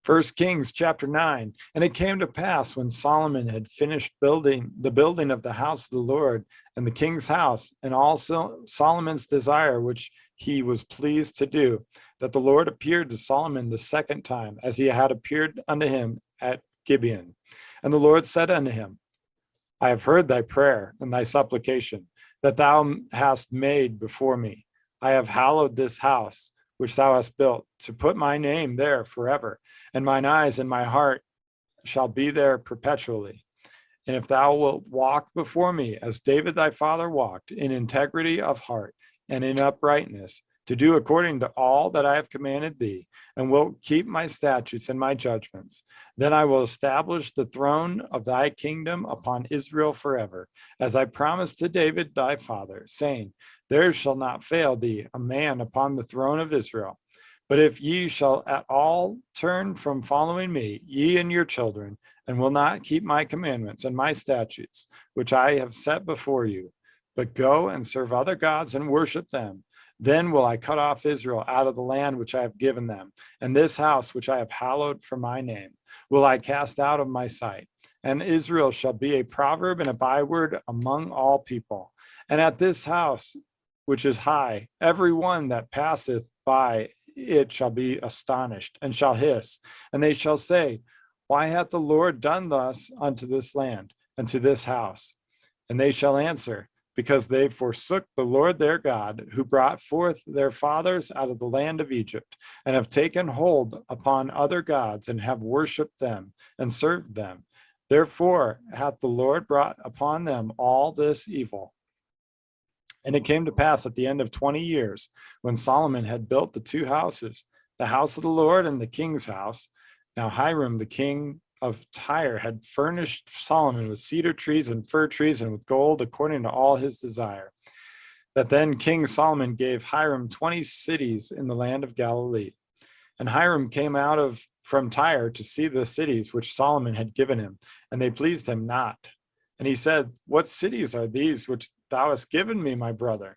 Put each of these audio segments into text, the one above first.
1 Kings chapter 9. And it came to pass when Solomon had finished building of the house of the Lord and the king's house, and also Solomon's desire, which he was pleased to do, that the Lord appeared to Solomon the second time, as he had appeared unto him at Gibeon. And the Lord said unto him, I have heard thy prayer and thy supplication that thou hast made before me. I have hallowed this house which thou hast built, to put my name there forever, and mine eyes and my heart shall be there perpetually. And if thou wilt walk before me as David thy father walked, in integrity of heart and in uprightness, to do according to all that I have commanded thee, and wilt keep my statutes and my judgments, then I will establish the throne of thy kingdom upon Israel forever, as I promised to David thy father, saying, there shall not fail thee a man upon the throne of Israel. But if ye shall at all turn from following me, ye and your children, and will not keep my commandments and my statutes, which I have set before you, but go and serve other gods and worship them, then will I cut off Israel out of the land which I have given them, and this house which I have hallowed for my name will I cast out of my sight. And Israel shall be a proverb and a byword among all people. And at this house, which is high, every one that passeth by it shall be astonished, and shall hiss, and they shall say, why hath the Lord done thus unto this land, and to this house? And they shall answer, because they forsook the Lord their God, who brought forth their fathers out of the land of Egypt, and have taken hold upon other gods, and have worshipped them, and served them. Therefore hath the Lord brought upon them all this evil. And it came to pass at the end of 20 years, when Solomon had built the two houses, the house of the Lord and the king's house. Now Hiram, the king of Tyre, had furnished Solomon with cedar trees and fir trees and with gold, according to all his desire. That then King Solomon gave Hiram 20 cities in the land of Galilee. And Hiram came out from Tyre to see the cities which Solomon had given him, and they pleased him not. And he said, what cities are these which thou hast given me, my brother?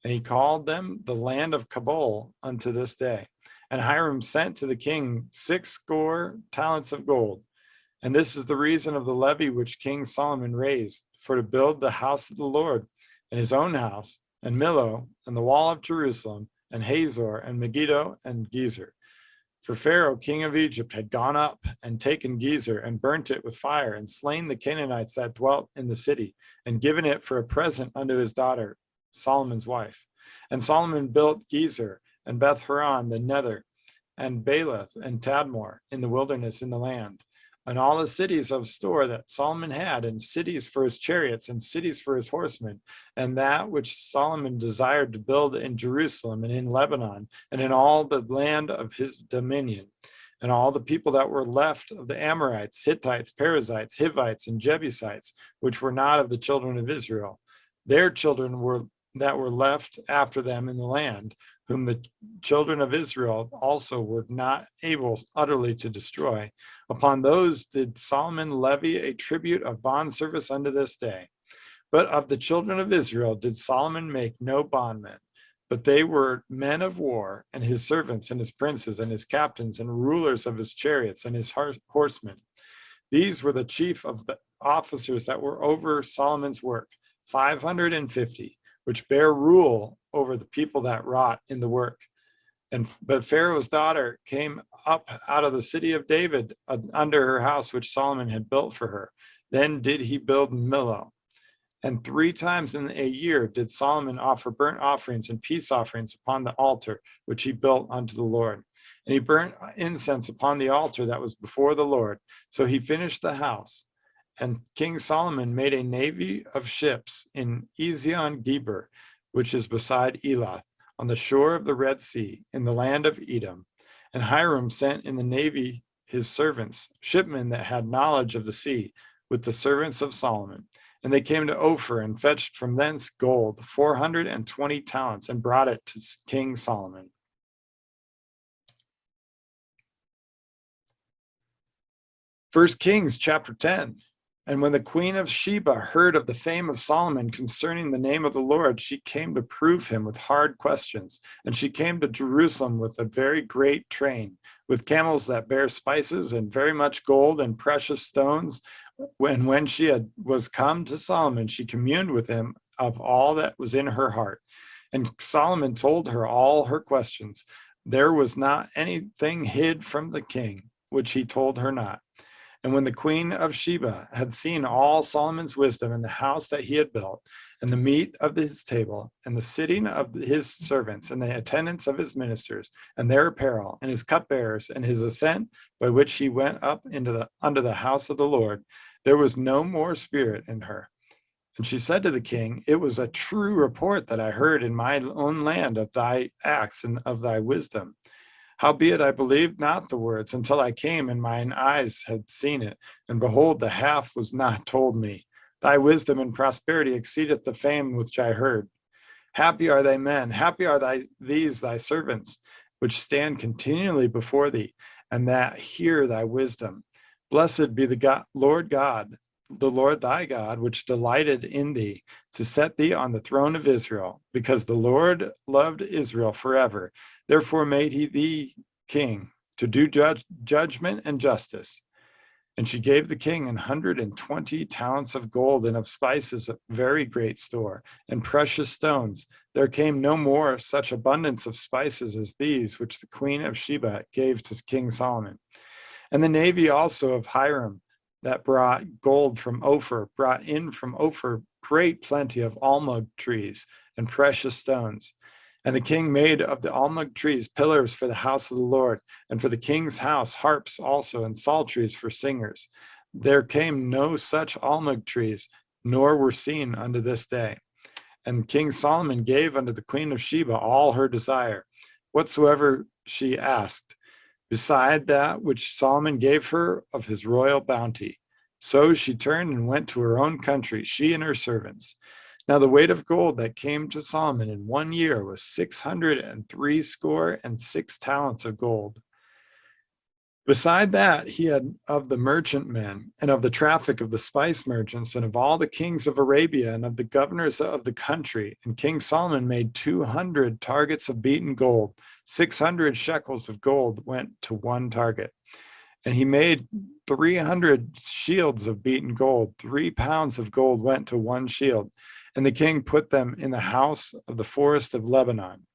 And he called them the land of Kabul unto this day. And Hiram sent to the king 60 talents of gold. And this is the reason of the levy which King Solomon raised, for to build the house of the Lord, and his own house, and Millo, and the wall of Jerusalem, and Hazor, and Megiddo, and Gezer. For Pharaoh, king of Egypt, had gone up and taken Gezer, and burnt it with fire, and slain the Canaanites that dwelt in the city, and given it for a present unto his daughter, Solomon's wife. And Solomon built Gezer, and Beth Horon the nether, and Baalath, and Tadmor in the wilderness in the land, and all the cities of store that Solomon had, and cities for his chariots, and cities for his horsemen, and that which Solomon desired to build in Jerusalem, and in Lebanon, and in all the land of his dominion. And all the people that were left of the Amorites, Hittites, Perizzites, Hivites, and Jebusites, which were not of the children of Israel, their children that were left after them in the land, whom the children of Israel also were not able utterly to destroy. Upon those did Solomon levy a tribute of bondservice unto this day. But of the children of Israel did Solomon make no bondmen, but they were men of war, and his servants, and his princes, and his captains, and rulers of his chariots, and his horsemen. These were the chief of the officers that were over Solomon's work, 550, which bare rule over the people that wrought in the work. But Pharaoh's daughter came up out of the city of David under her house, which Solomon had built for her. Then did he build Millo. And 3 times in a year did Solomon offer burnt offerings and peace offerings upon the altar, which he built unto the Lord. And he burnt incense upon the altar that was before the Lord. So he finished the house. And King Solomon made a navy of ships in Ezion Geber, which is beside Elath, on the shore of the Red Sea, in the land of Edom. And Hiram sent in the navy his servants, shipmen that had knowledge of the sea, with the servants of Solomon. And they came to Ophir, and fetched from thence gold, 420 talents, and brought it to King Solomon. 1 Kings chapter 10. And when the queen of Sheba heard of the fame of Solomon concerning the name of the Lord, she came to prove him with hard questions. And she came to Jerusalem with a very great train, with camels that bear spices and very much gold and precious stones. When she was come to Solomon, she communed with him of all that was in her heart. And Solomon told her all her questions. There was not anything hid from the king, which he told her not. And when the queen of Sheba had seen all Solomon's wisdom in the house that he had built, and the meat of his table, and the sitting of his servants, and the attendance of his ministers, and their apparel, and his cupbearers, and his ascent by which he went up under the house of the Lord, there was no more spirit in her. And she said to the king, it was a true report that I heard in my own land of thy acts and of thy wisdom. Howbeit I believed not the words until I came and mine eyes had seen it, and behold, the half was not told me. Thy wisdom and prosperity exceedeth the fame which I heard. Happy are thy men, happy are these thy servants, which stand continually before thee, and that hear thy wisdom. Blessed be the Lord God, the Lord thy God, which delighted in thee, to set thee on the throne of Israel, because the Lord loved Israel forever. Therefore made he thee king, to do judgment and justice. And she gave the king 120 talents of gold, and of spices of very great store, and precious stones. There came no more such abundance of spices as these, which the queen of Sheba gave to King Solomon. And the navy also of Hiram, that brought gold from Ophir, brought in from Ophir great plenty of almug trees and precious stones. And the king made of the almug trees pillars for the house of the Lord, and for the king's house harps also, and psalteries for singers. There came no such almug trees, nor were seen unto this day. And King Solomon gave unto the queen of Sheba all her desire, whatsoever she asked, beside that which Solomon gave her of his royal bounty. So she turned and went to her own country, she and her servants. Now the weight of gold that came to Solomon in 1 year was 666 talents of gold. Beside that, he had of the merchantmen, and of the traffic of the spice merchants, and of all the kings of Arabia, and of the governors of the country. And King Solomon made 200 targets of beaten gold. 600 shekels of gold went to one target. And he made 300 shields of beaten gold. 3 pounds of gold went to one shield. And the king put them in the house of the forest of Lebanon.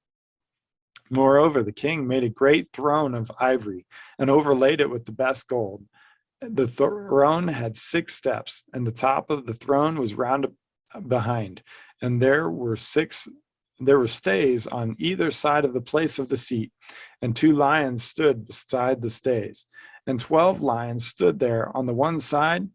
Moreover, the king made a great throne of ivory and overlaid it with the best gold. The throne had 6 steps, and the top of the throne was round behind. And there were stays on either side of the place of the seat, and 2 lions stood beside the stays. And 12 lions stood there on the one side,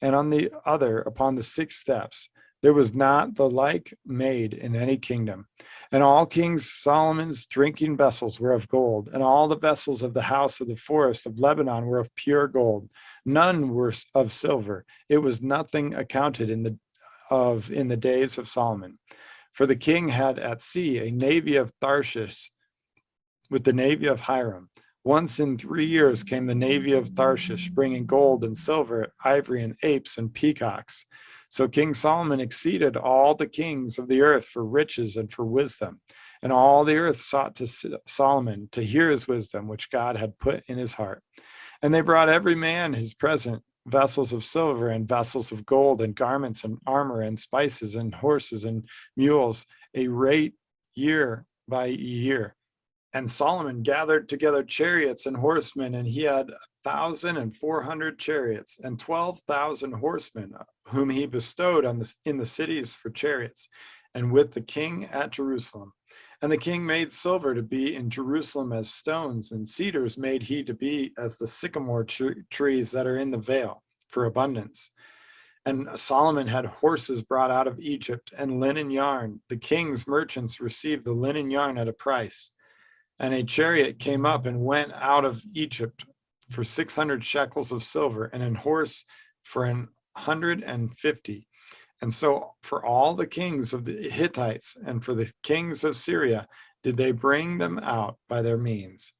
and on the other upon the 6 steps. There was not the like made in any kingdom. And all King Solomon's drinking vessels were of gold, and all the vessels of the house of the forest of Lebanon were of pure gold. None were of silver. It was nothing accounted in the days of Solomon. For the king had at sea a navy of Tarshish with the navy of Hiram. Once in 3 years came the navy of Tarshish, bringing gold and silver, ivory and apes and peacocks. So King Solomon exceeded all the kings of the earth for riches and for wisdom. And all the earth sought to Solomon to hear his wisdom, which God had put in his heart. And they brought every man his present, vessels of silver and vessels of gold, and garments and armor and spices and horses and mules, a rate year by year. And Solomon gathered together chariots and horsemen, and he had 1,400 chariots and 12,000 horsemen, whom he bestowed in the cities for chariots, and with the king at Jerusalem. And the king made silver to be in Jerusalem as stones, and cedars made he to be as the sycamore trees that are in the vale, for abundance. And Solomon had horses brought out of Egypt, and linen yarn. The king's merchants received the linen yarn at a price. And a chariot came up and went out of Egypt for 600 shekels of silver, and an horse for 150. And so for all the kings of the Hittites and for the kings of Syria did they bring them out by their means.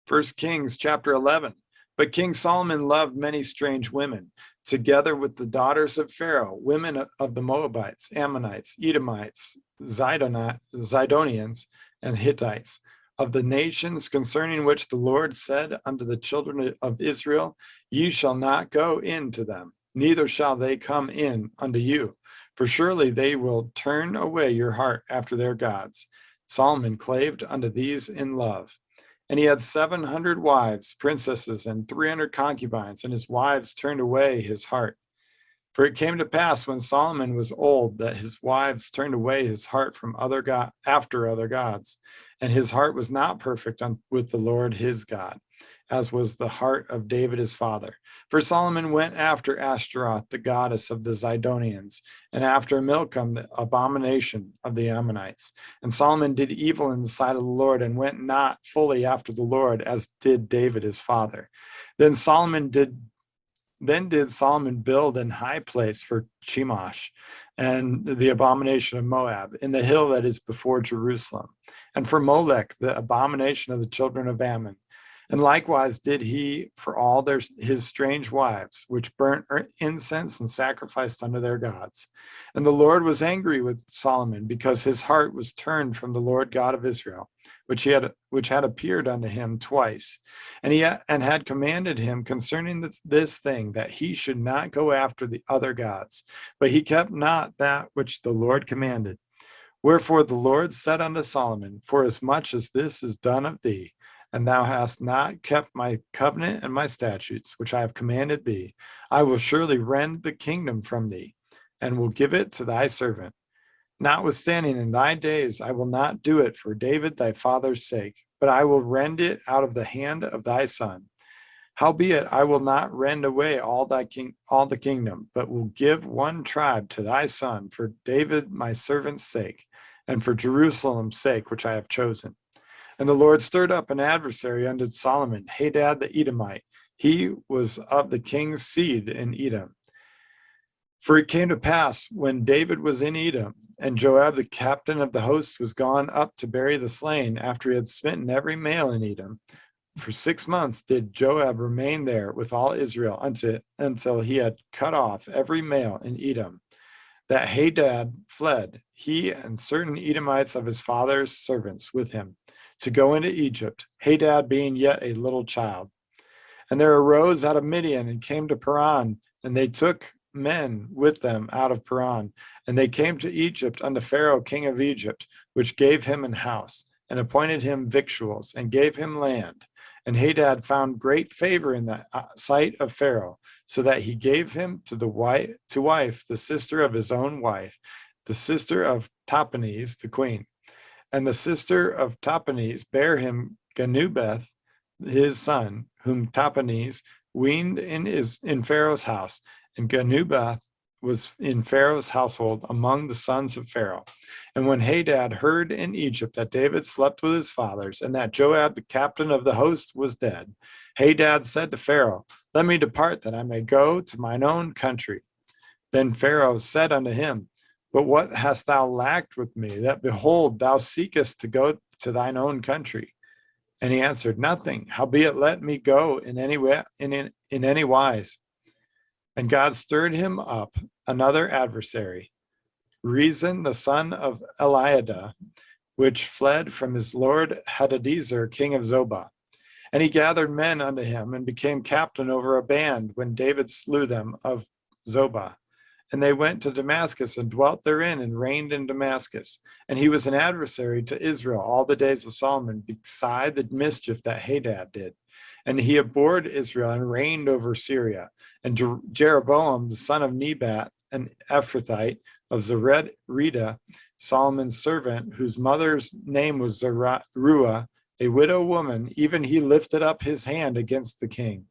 1 Kings chapter 11. But King Solomon loved many strange women, together with the daughters of Pharaoh, women of the Moabites, Ammonites, Edomites, Zidonians, and Hittites, of the nations concerning which the Lord said unto the children of Israel, Ye shall not go in to them, neither shall they come in unto you, for surely they will turn away your heart after their gods. Solomon claved unto these in love. And he had 700 wives, princesses, and 300 concubines, and his wives turned away his heart. For it came to pass when Solomon was old that his wives turned away his heart from after other gods, and his heart was not perfect with the Lord his God, as was the heart of David his father. For Solomon went after Ashtaroth, the goddess of the Zidonians, and after Milcom, the abomination of the Ammonites. And Solomon did evil in the sight of the Lord, and went not fully after the Lord, as did David his father. Then did Solomon build an high place for Chemosh, and the abomination of Moab, in the hill that is before Jerusalem, and for Molech, the abomination of the children of Ammon. And likewise did he for all his strange wives, which burnt incense and sacrificed unto their gods. And the Lord was angry with Solomon, because his heart was turned from the Lord God of Israel, which had appeared unto him twice, and had commanded him concerning this thing, that he should not go after the other gods, but he kept not that which the Lord commanded. Wherefore the Lord said unto Solomon, Forasmuch as this is done of thee, and thou hast not kept my covenant and my statutes, which I have commanded thee, I will surely rend the kingdom from thee, and will give it to thy servant. Notwithstanding, in thy days I will not do it for David thy father's sake, but I will rend it out of the hand of thy son. Howbeit I will not rend away all the kingdom, but will give one tribe to thy son for David my servant's sake, and for Jerusalem's sake, which I have chosen. And the Lord stirred up an adversary unto Solomon, Hadad the Edomite. He was of the king's seed in Edom. For it came to pass, when David was in Edom, and Joab the captain of the host was gone up to bury the slain, after he had smitten every male in Edom, for 6 months did Joab remain there with all Israel, until he had cut off every male in Edom. That Hadad fled, he and certain Edomites of his father's servants with him, to go into Egypt, Hadad being yet a little child. And there arose out of Midian and came to Paran, and they took men with them out of Paran. And they came to Egypt unto Pharaoh king of Egypt, which gave him an house, and appointed him victuals, and gave him land. And Hadad found great favor in the sight of Pharaoh, so that he gave him to wife the sister of his own wife, the sister of Tahpenes the queen. And the sister of Tahpenes bare him Ganubeth, his son, whom Tahpenes weaned in Pharaoh's house. And Ganubeth was in Pharaoh's household among the sons of Pharaoh. And when Hadad heard in Egypt that David slept with his fathers, and that Joab the captain of the host was dead, Hadad said to Pharaoh, Let me depart, that I may go to mine own country. Then Pharaoh said unto him, But what hast thou lacked with me, that behold, thou seekest to go to thine own country? And he answered, Nothing. Howbeit let me go in any way, in any wise. And God stirred him up another adversary, Rezin the son of Eliada, which fled from his lord Hadadezer, king of Zobah. And he gathered men unto him, and became captain over a band, when David slew them of Zobah. And they went to Damascus, and dwelt therein, and reigned in Damascus. And he was an adversary to Israel all the days of Solomon, beside the mischief that Hadad did. And he abhorred Israel, and reigned over Syria. And Jeroboam, the son of Nebat, an Ephrathite of Zereda, Solomon's servant, whose mother's name was Zeruiah, a widow woman, even he lifted up his hand against the king.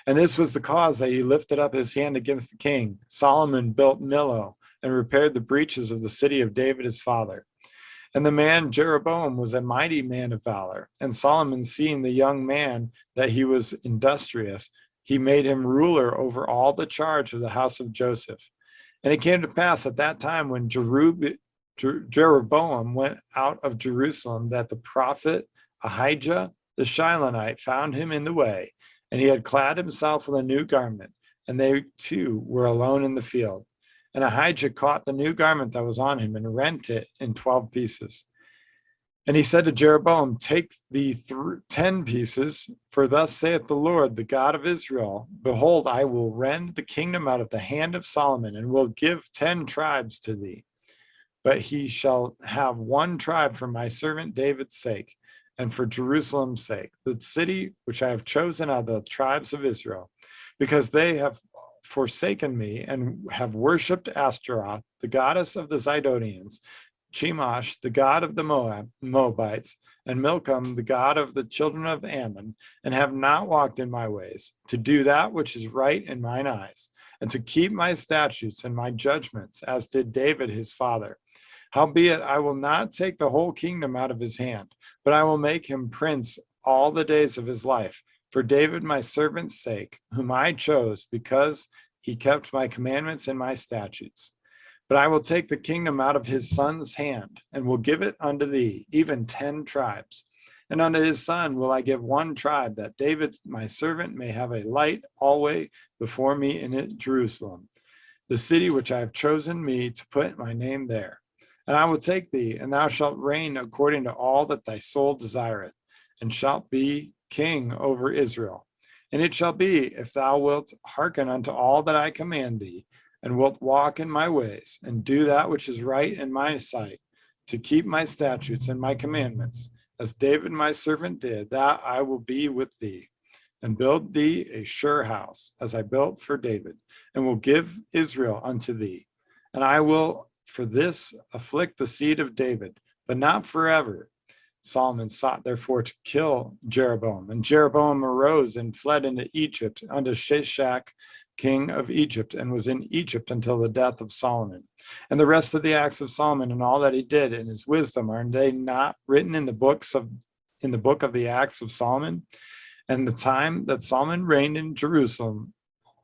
And this was the cause that he lifted up his hand against the king. Solomon built Millo, and repaired the breaches of the city of David his father. And the man Jeroboam was a mighty man of valor. And Solomon, seeing the young man that he was industrious, he made him ruler over all the charge of the house of Joseph. And it came to pass at that time, when Jeroboam went out of Jerusalem, that the prophet Ahijah the Shilonite found him in the way, And he had clad himself with a new garment, and they too were alone in the field. And Ahijah caught the new garment that was on him and rent it in 12 pieces. And he said to Jeroboam, take thee 10 pieces, for thus saith the Lord, the God of Israel, behold, I will rend the kingdom out of the hand of Solomon, and will give 10 tribes to thee. But he shall have one tribe for my servant David's sake, and for Jerusalem's sake, the city which I have chosen out of the tribes of Israel, because they have forsaken me and have worshipped Ashtaroth, the goddess of the Zidonians, Chemosh, the god of the Moabites, and Milcom, the god of the children of Ammon, and have not walked in my ways, to do that which is right in mine eyes, and to keep my statutes and my judgments, as did David his father. Howbeit, I will not take the whole kingdom out of his hand, but I will make him prince all the days of his life, for David my servant's sake, whom I chose, because he kept my commandments and my statutes. But I will take the kingdom out of his son's hand, and will give it unto thee, even 10 tribes. And unto his son will I give one tribe, that David my servant may have a light always before me in Jerusalem, the city which I have chosen me to put my name there. And I will take thee, and thou shalt reign according to all that thy soul desireth, and shalt be king over Israel. And it shall be, if thou wilt hearken unto all that I command thee, and wilt walk in my ways, and do that which is right in my sight, to keep my statutes and my commandments, as David my servant did, that I will be with thee, and build thee a sure house, as I built for David, and will give Israel unto thee. And I will for this afflict the seed of David, but not forever. Solomon sought therefore to kill Jeroboam, and Jeroboam arose and fled into Egypt unto Shishak, king of Egypt, and was in Egypt until the death of Solomon. And the rest of the acts of Solomon and all that he did in his wisdom, are they not written in the book of the acts of Solomon? And the time that Solomon reigned in Jerusalem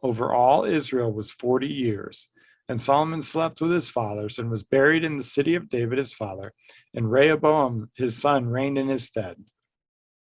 over all Israel was 40 years. And Solomon slept with his fathers, and was buried in the city of David his father, and Rehoboam his son reigned in his stead.